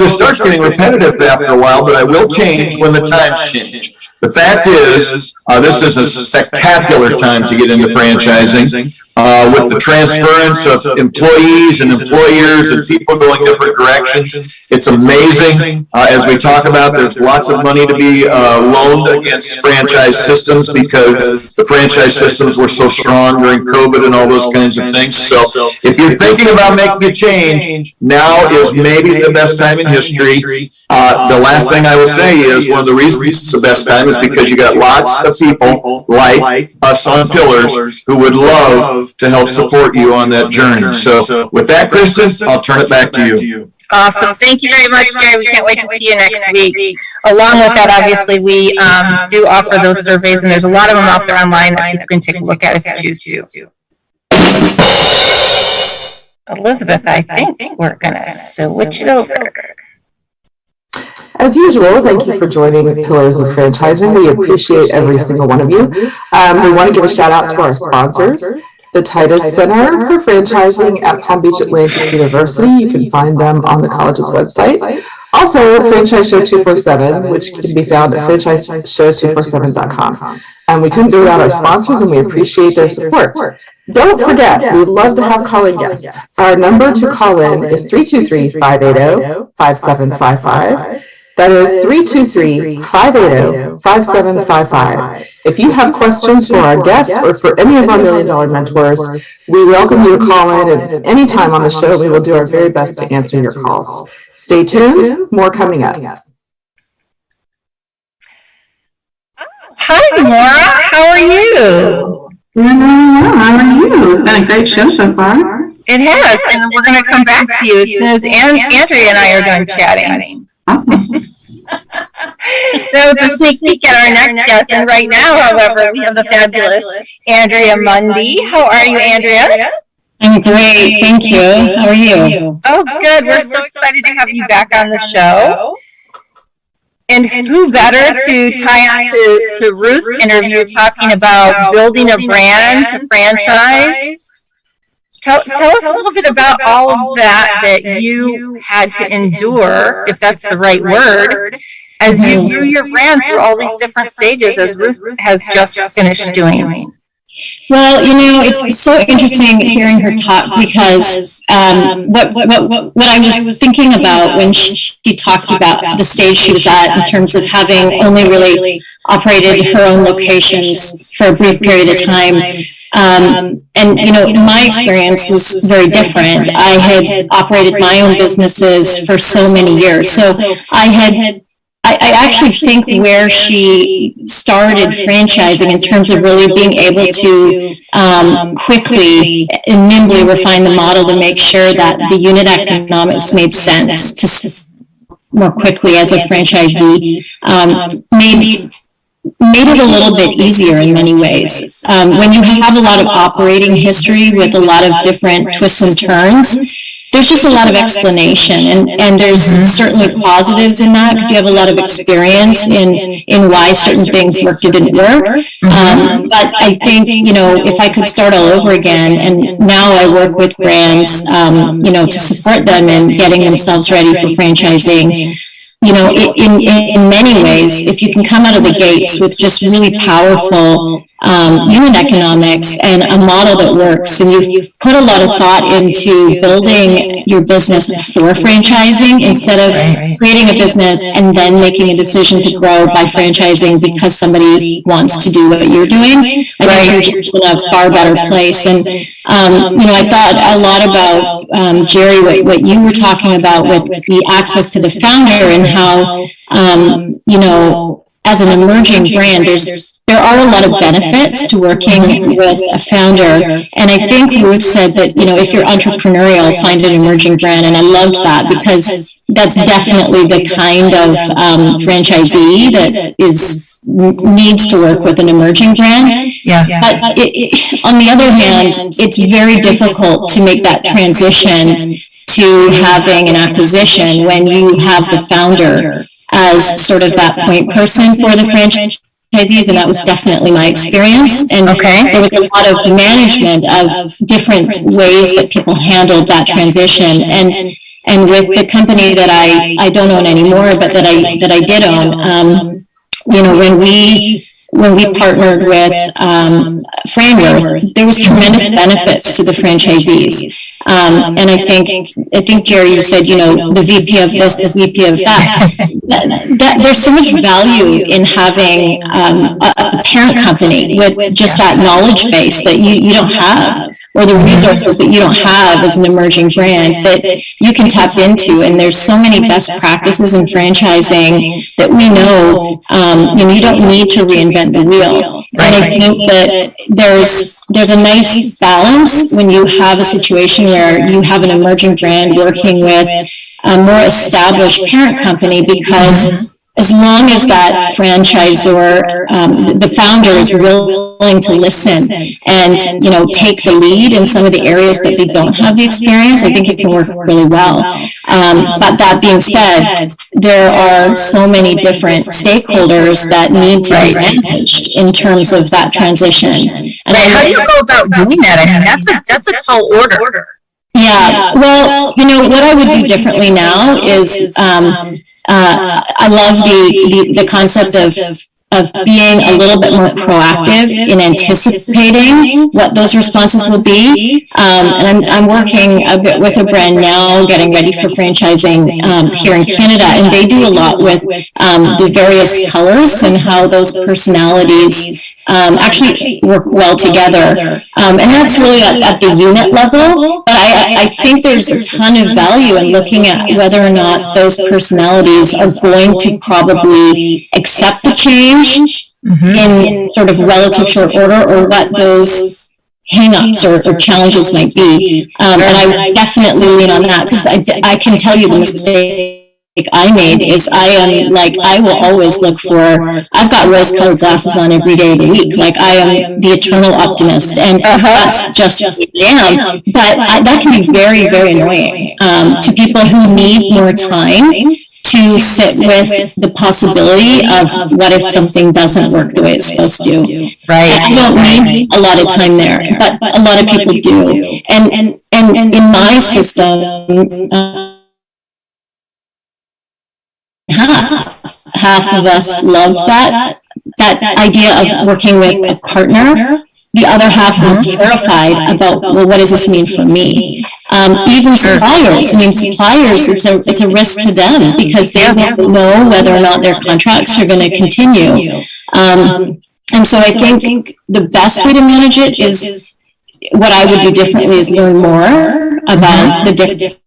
this starts getting repetitive after a while, but I will change when the times change. The fact is, this is a spectacular time to get into franchising. With the transference of employees and employers and people going different directions. It's amazing. As we talk about, there's lots of money to be loaned against franchise systems because the franchise systems were so strong during COVID and all those kinds of things. So if you're thinking about making a change, now is maybe the best time in history. The last thing I will say is one of the reasons it's the best time is because you got lots of people like us on Pillars who would love to help support you on that journey. So with that, Kristin, I'll turn it back to you. Awesome. Thank you very much, Jerry. We can't wait to see you next week. Along with that, obviously, we do offer those surveys, and there's a lot of them out there online that you can take a look at if you choose to. Elizabeth, I think we're going to switch it over. As usual, thank you for joining Pillars of Franchising. We appreciate every single one of you. We want to give a shout out to our sponsors, the Titus Center for Franchising at Palm Beach Atlantic University. You can find them on the college's website. Also, Franchise Show 247, which can be found at franchiseshow247.com. And we couldn't do without our sponsors, and we appreciate their support. Don't forget, we'd love to have call-in guests. Our number to call in is 323-580-5755. That is 323-580-5755. If you have questions for our guests or for any of our $1 Million mentors, we welcome you to call in at any time on the show. We will do our very best to answer your calls. Stay tuned. More coming up. Hi, Maura. How are you? Doing really well. How are you? It's been a great show so far. It has, and we're going to come back to you as soon as Andrea and I are done chatting. Awesome. So it's a sneak peek at our next guest, and right now, however, we have the fabulous Andrea Mundy. How are you, Andrea? I'm great, thank you. How are you? Oh, good. We're so excited to have you back on the show. And who better to tie on to Ruth's interview talking about building a brand to franchise? Tell us a little bit about all of that you had to endure, if that's the right word, as you grew your brand through all these different stages, as Ruth has just finished doing. Well, it's so interesting hearing her talk because what I was thinking about when she talked about the stage she was at in terms of having only really operated her own locations for a brief period of time. And my experience was very different. I had operated my own businesses for so many years. So I actually think where she started franchising in terms of really being able to quickly and nimbly refine the model to make sure that the unit economics made sense to more quickly as a franchisee, made it a little bit easier in many ways. When you have a lot of operating history with a lot of different twists and turns, there's just a lot of explanation, and there's certainly positives in that because you have a lot of experience in why certain things worked or didn't work. But I think, if I could start all over again, and now I work with brands, to support them in getting themselves ready for franchising. In many ways, if you can come out of the gates with just really powerful unit economics and a model that works, and you put a lot of thought into building your business for franchising instead of creating a business and then making a decision to grow by franchising because somebody wants to do what you're doing, I think you're in a far better place. And I thought a lot about Jerry, what you were talking about with the access to the founder and how as an emerging brand, there are a lot of benefits to working with a founder. And I think Ruth said that, if you're entrepreneurial, find an emerging brand. And I loved that because that's definitely the kind of franchisee that needs to work with an emerging brand. Yeah. But on the other hand, it's very difficult to make that transition to having an acquisition when you have the founder as sort of that point person for the franchisees, and that was definitely my experience. And there was a lot of management of different ways that people handled that transition. And with the company that I don't own anymore, but that I did own, when we partnered with Frameworth, there was tremendous benefits to the franchisees. And I think Jerry, you said, the VP of this, the VP of that there's so much value in having a parent company with just that knowledge base that you don't have, or the resources that you don't have as an emerging brand that you can tap into. And there's so many best practices in franchising that we know, you don't need to reinvent the wheel. And I think that there's a nice balance when you have a situation where you have an emerging brand working with a more established parent company, because as long as that franchisor, the founder is willing to listen and, take the lead in some of the areas that they don't have the experience, I think it can work really well. But that being said, there are so many different stakeholders that need to be managed in terms of that transition. And how do you go about doing that? I mean, that's a tall order. Yeah. Well, what I would do differently now is, I love the concept of being a little bit more proactive in anticipating what those responses will be. And I'm working a bit with a brand now, getting ready for franchising here in Canada, and they do a lot with the various colors and how those personalities actually work well together. And that's really at the unit level. But I think there's a ton of value in looking at whether or not those personalities are going to probably accept the change in sort of relative short order, or what those hang-ups or challenges might be. And I definitely lean on that, because I can tell you the mistake I made is I will always look for, I've got rose-colored glasses on every day of the week. Like, I am the eternal optimist, and that's just who I am. But that can be very, very annoying to people who need more time to sit with the possibility of what if something doesn't work the way it's supposed to. Right. I don't need a lot of time there, but a lot of people do. And in my system, half of us loved that idea of working with a partner. The other half were terrified about, well, what does this mean for me? Even suppliers. I mean, suppliers, it's a risk to them, because they don't know whether or not their contracts are going to continue. And so I think the best way to manage it is, what I would do differently is learn more about the different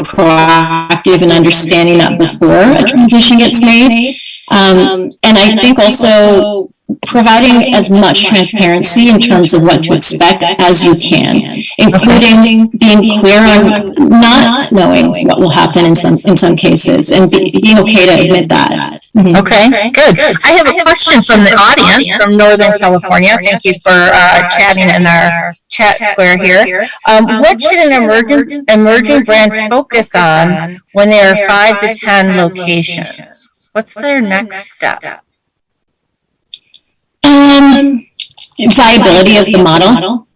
proactive and understanding that before a transition gets made. And I think also providing as much transparency in terms of what to expect as you can, including being clear on not knowing what will happen in some cases, and being okay to admit that. Mm-hmm. Okay, good. I have a question from the audience from Northern California. Thank you for chatting in our chat square here. What should an emerging brand focus on when there are 5 to 10 locations? What's their next step? Viability of the model.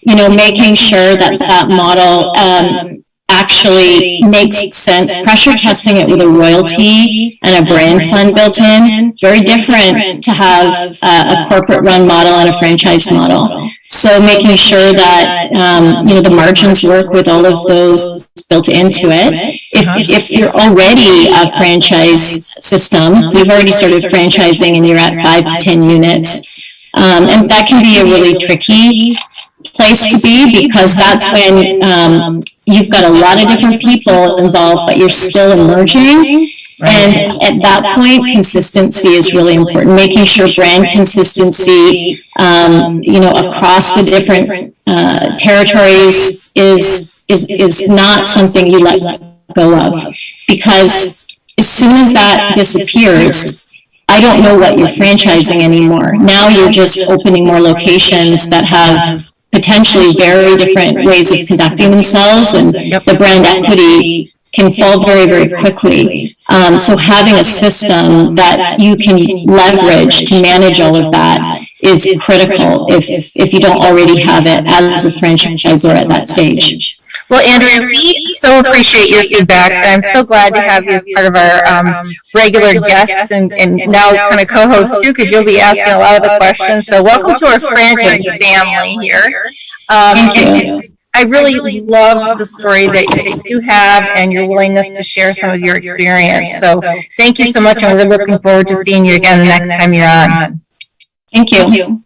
Making sure that model actually makes sense. Pressure testing it with a royalty and a brand fund built in. Very different to have a corporate run model and a franchise model. So making sure that the margins work with all of those built into it. If you're already a franchise system, so you've already started franchising and you're at 5 to 10 units, and that can be a really tricky place to be, because that's when you've got a lot of different people involved, but you're still emerging. And at that point, consistency is really important. Making sure brand consistency, across the different territories is not something you let go of, because as soon as that disappears, I don't know what you're franchising anymore. Now you're just opening more locations that have potentially very different ways of conducting themselves, and the brand equity can fall very, very quickly. So having a system that you can leverage to manage all of that is critical if you don't already have it as a franchisor at that stage. Well, Andrea, we so appreciate your feedback. I'm so glad to have you as part of our regular guests and now kind of co-host too, because you'll be asking a lot of the questions. So welcome to our franchise family here. Thank you. I really love the story that you have and your willingness to share some of your experience. So thank you so much, and we're looking forward to seeing you again the next time you're on. Thank you.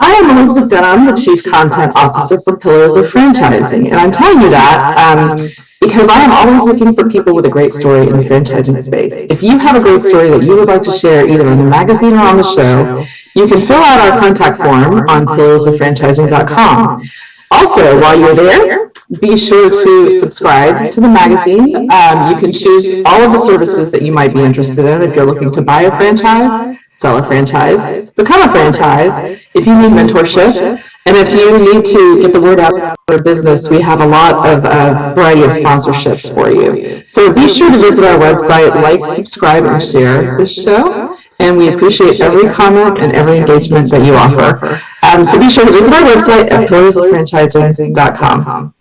I am Elizabeth Denham, the Chief Content Officer for Pillars of Franchising, and I'm telling you that because I am always looking for people with a great story in the franchising space. If you have a great story that you would like to share either in the magazine or on the show, you can fill out our contact form on pillarsoffranchising.com. Also, while you're there, be sure to subscribe to the magazine. You can choose all of the services that you might be interested in if you're looking to buy a franchise, sell a franchise, become a franchise, if you need mentorship, and if you need to get the word out for a business, we have a lot of variety of sponsorships for you. So be sure to visit our website, like, subscribe, and share this show. And we appreciate every comment and every engagement that you offer. So be sure to visit our website at pillarsoffranchising.com.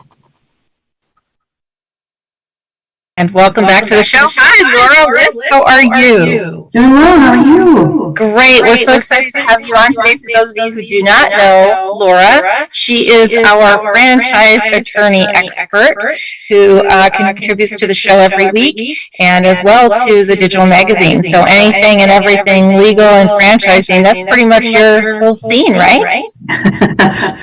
And welcome back to the show. Hi, Laura. Liz, how are you? Doing well. How are you? Great. We're so excited to have you on today. For those of you who do not know Laura, she is our franchise attorney expert who contributes to the show every week, and as well to the digital magazine. So anything and everything legal and franchising, that's pretty much your whole scene, right?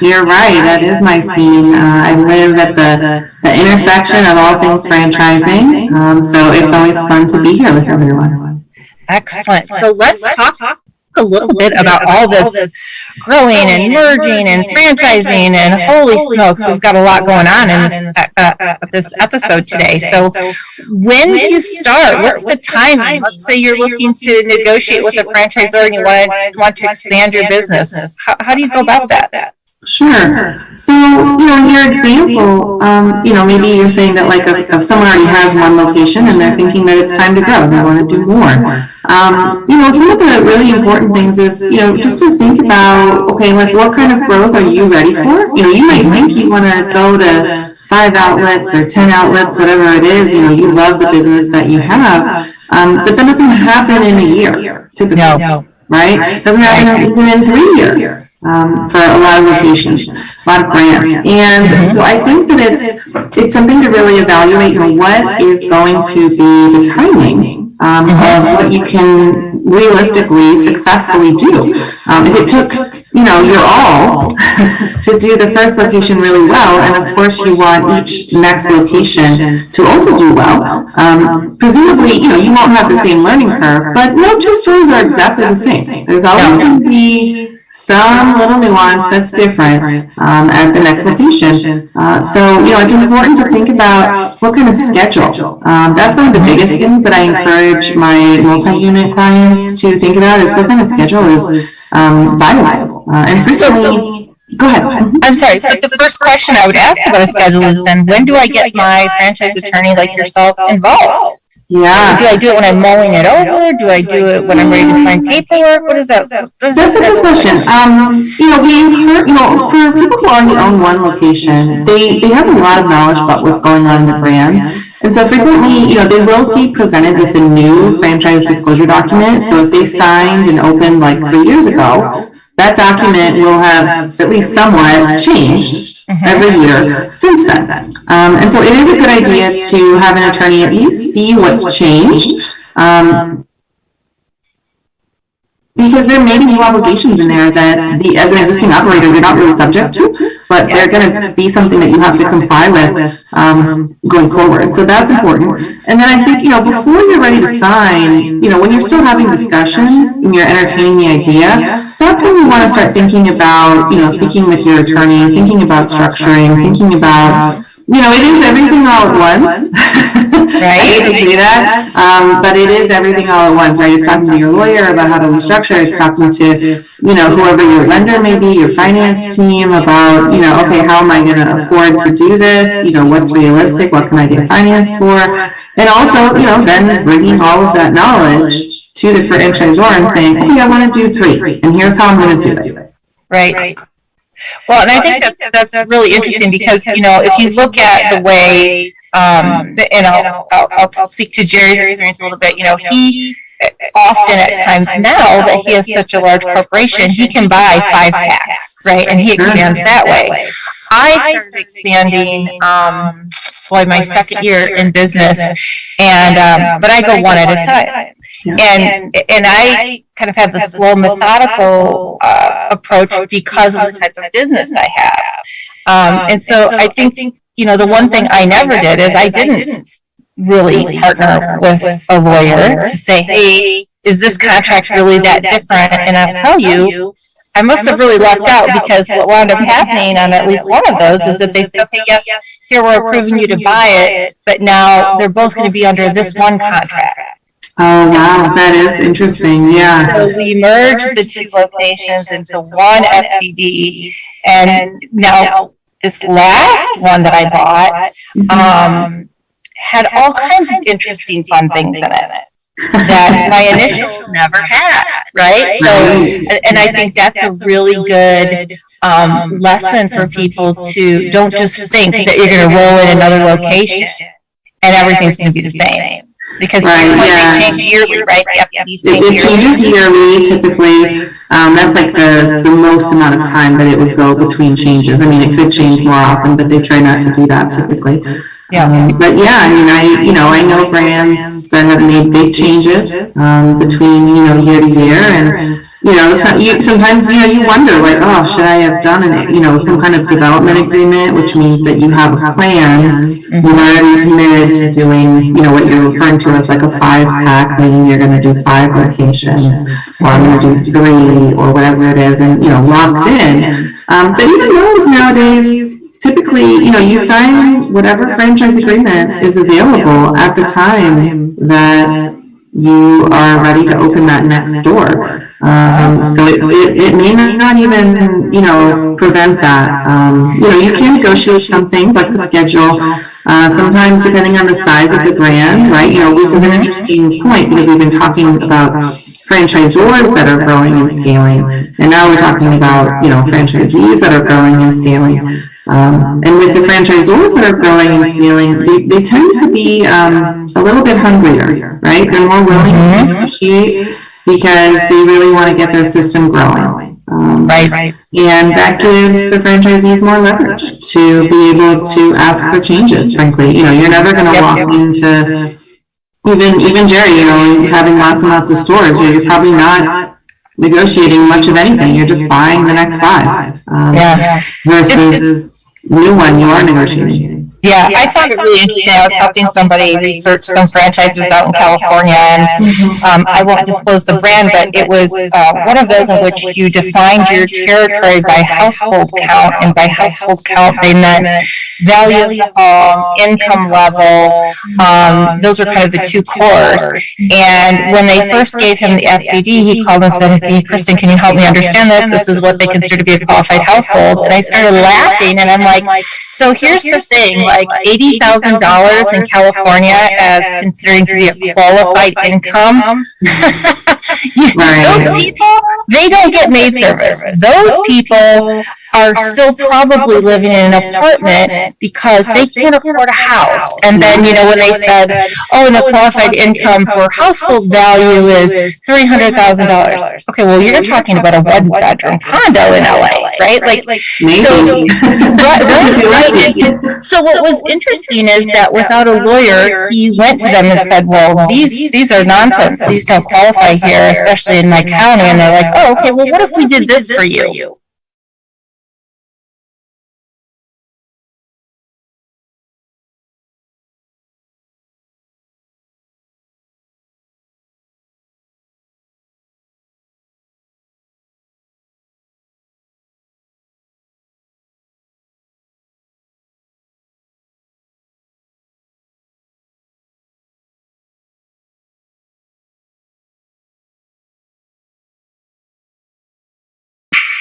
You're right. That is my scene. I live at the intersection of all things franchising. So it's always fun to be here with everyone. Excellent. So let's talk a little bit about all this growing and merging and franchising, and holy smokes, we've got a lot going on in this episode today. So when do you start? What's the timing? Let's say you're looking to negotiate with a franchisor and you want to expand your business. How do you go about that? Sure. So, in your example, maybe you're saying that if someone already has one location and they're thinking that it's time to grow, they want to do more. Some of the really important things is, just to think about, okay, what kind of growth are you ready for? You might think you want to go to 5 outlets or 10 outlets, whatever it is, you love the business that you have, but that doesn't happen in a year, typically. No. Right? Doesn't happen even in 3 years for a lot of locations, a lot of brands. And so I think that it's something to really evaluate, what is going to be the timing of what you can realistically, successfully do. If it took, your all to do the first location really well. And of course, you want each next location to also do well. Presumably, you won't have the same learning curve, but no two stores are exactly the same. There's always going to be some little nuance that's different at the next location. So, it's important to think about what kind of schedule. That's one of the biggest things that I encourage my multi-unit clients to think about is what kind of schedule is viable. And frequently, go ahead. I'm sorry, but the first question I would ask about a schedule is then, when do I get my franchise attorney like yourself involved? Yeah. Do I do it when I'm mulling it over? Do I do it when I'm ready to sign paperwork? What is that? That's a good question. For people who already own one location, they have a lot of knowledge about what's going on in the brand. And so frequently, they will be presented with the new franchise disclosure document. So if they signed and opened like 3 years ago, that document will have at least somewhat changed every year since then. And so it is a good idea to have an attorney at least see what's changed. Because there may be new obligations in there that as an existing operator, you're not really subject to, but they're going to be something that you have to comply with going forward. So that's important. And then I think, before you're ready to sign, when you're still having discussions and you're entertaining the idea, that's when you want to start thinking about, speaking with your attorney, thinking about structuring, thinking about, it is everything all at once. Right. I hate to say that, but it is everything all at once, right? It's talking to your lawyer about how to restructure. It's talking to, whoever your lender may be, your finance team about, okay, how am I going to afford to do this? What's realistic? What can I get financed for? And also, then bringing all of that knowledge to the franchisor and saying, okay, I want to do 3, and here's how I'm going to do it. Right. Well, and I think that's really interesting because, if you look at the way, and I'll speak to Jerry's experience a little bit, he often at times now that he has such a large corporation, he can buy 5 packs, right? And he expands that way. I started expanding, my second year in business, and but I go one at a time. And I kind of have the slow, methodical approach because of the type of business I have. And so I think, the one thing I never did is I didn't really partner with a lawyer to say, hey, is this contract really that different? And I'll tell you, I must have really lucked out because what wound up happening on at least one of those is that they said, okay, yes, here we're approving you to buy it, but now they're both going to be under this one contract. Oh, wow, that is interesting, yeah. So we merged the 2 locations into one FDD, and now this last one that I bought had all kinds of interesting fun things in it that my initial never had, right? So, and I think that's a really good lesson for people to don't just think that you're going to roll in another location and everything's going to be the same. Because they change yearly, right? It changes yearly, typically. That's like the most amount of time that it would go between changes. I mean, it could change more often, but they try not to do that typically. But yeah, I know brands that have made big changes between year to year, and sometimes you wonder like, oh, should I have done some kind of development agreement, which means that you have a plan. You're already committed to doing what you're referring to as like a 5-pack, meaning you're going to do 5 locations, or I'm going to do 3, or whatever it is, and locked in. But even those nowadays, typically, you sign whatever franchise agreement is available at the time that you are ready to open that next store. So it may not even, prevent that. You can negotiate some things like the schedule. Sometimes depending on the size of the brand, right? This is an interesting point because we've been talking about franchisors that are growing and scaling, and now we're talking about franchisees that are growing and scaling. And with the franchisors that are growing and scaling, they tend to be a little bit hungrier, right? They're more willing to negotiate because they really want to get their system growing. Right. And that gives the franchisees more leverage to be able to ask for changes, frankly. You're never going to walk into, even Jerry, having lots and lots of stores, you're probably not negotiating much of anything. You're just buying the next 5. Versus new one you are negotiating. Yeah, I found it really interesting. I was helping somebody research some franchises out in California, and I won't disclose the brand, but it was one of those in which you defined your territory by household count, and by household count they meant value of the home, income level. Those were kind of the two cores. And when they first gave him the FDD, he called and said, "Hey, Kristin, can you help me understand this? This is what they consider to be a qualified household." And I started laughing, and I'm like, so here's the thing, like $80,000 in California as considering to be a qualified income. Those people, they don't get maid service. Those people are still probably living in an apartment because they can't afford a house. And then, when they said, and the qualified income for household value is $300,000. Okay, well, you're talking about a one-bedroom condo in LA, right? So what was interesting is that without a lawyer, he went to them and said, well, these are nonsense. These don't qualify here, especially in my county. And they're like, oh, okay, well, what if we did this for you?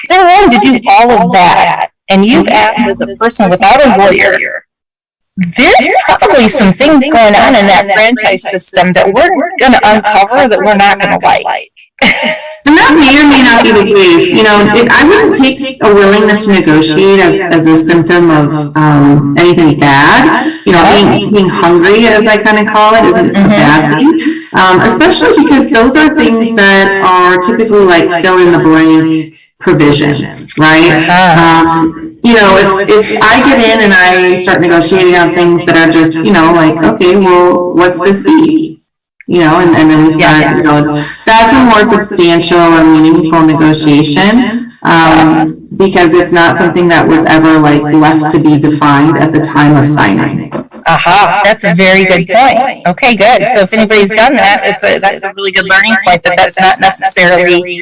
They're willing to do all of that, and you've asked as a person without a lawyer, there's probably some things going on in that franchise system that we're going to uncover that we're not going to like. And that may or may not be the case. I wouldn't take a willingness to negotiate as a symptom of anything bad. Being hungry, as I kind of call it, isn't a bad thing. Especially because those are things that are typically like fill in the blank provisions, right? If I get in and I start negotiating on things that are just, like, okay, well, what's this fee? And then we start, that's a more substantial or meaningful negotiation, because it's not something that was ever like left to be defined at the time of signing. That's a very good point. Okay, good. So if anybody's done that, that's a really good learning point. That's not necessarily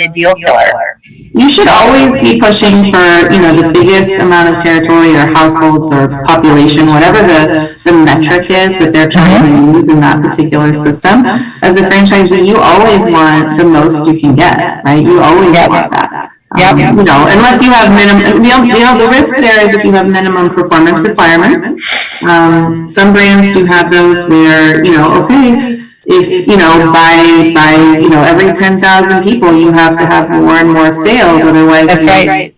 a deal killer. You should always be pushing for the biggest amount of territory or households or population, whatever the metric is that they're trying to use in that particular system. As a franchisee, you always want the most you can get, right? You always want that. Unless you have minimum, the risk there is if you have minimum performance requirements. Some brands do have those where, okay, if, by every 10,000 people, you have to have more and more sales. Otherwise,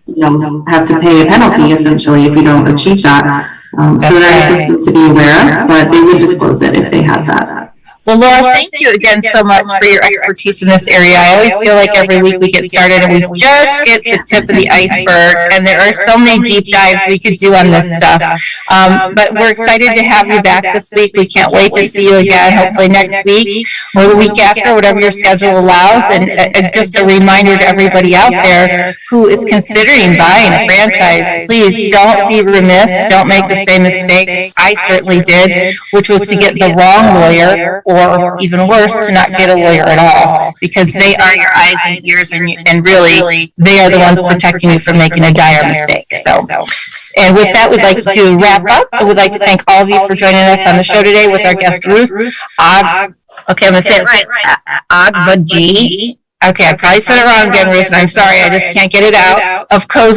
you have to pay a penalty, essentially, if you don't achieve that. So that is something to be aware of, but they would disclose it if they had that. Well, Laura, thank you again so much for your expertise in this area. I always feel like every week we get started and we just get the tip of the iceberg, and there are so many deep dives we could do on this stuff. But we're excited to have you back this week. We can't wait to see you again, hopefully next week or the week after, whatever your schedule allows. And just a reminder to everybody out there who is considering buying a franchise, please don't be remiss. Don't make the same mistakes I certainly did, which was to get the wrong lawyer, or even worse, to not get a lawyer at all, because they are your eyes and ears, and really, they are the ones protecting you from making a dire mistake. And with that, we'd like to wrap up. We'd like to thank all of you for joining us on the show today with our guest, Ruth I'm going to say it right, Agbaji. Okay, I probably said it wrong again, Ruth, and I'm sorry, I just can't get it out, of Code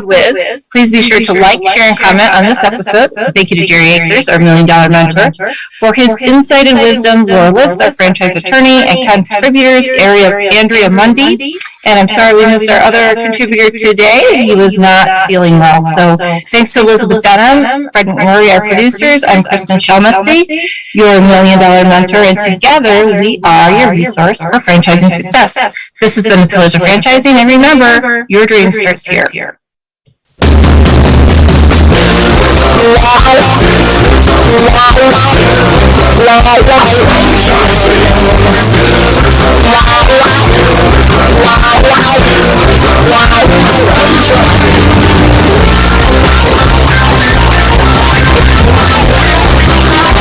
Wiz. Please be sure to like, share, and comment on this episode. Thank you to Jerry Akers, our $1 Million Mentor, for his insight and wisdom, Laura Liss, our franchise attorney, and contributors, Andrea Mundy. And I'm sorry we missed our other contributor today. He was not feeling well. So thanks to Elizabeth Dunham, Fred McMurray, our producers. I'm Kristin Selmeczy, your $1 Million Mentor, and together we are your resource for franchising success. This has been the Pillars of Franchising, and remember, your dream starts here.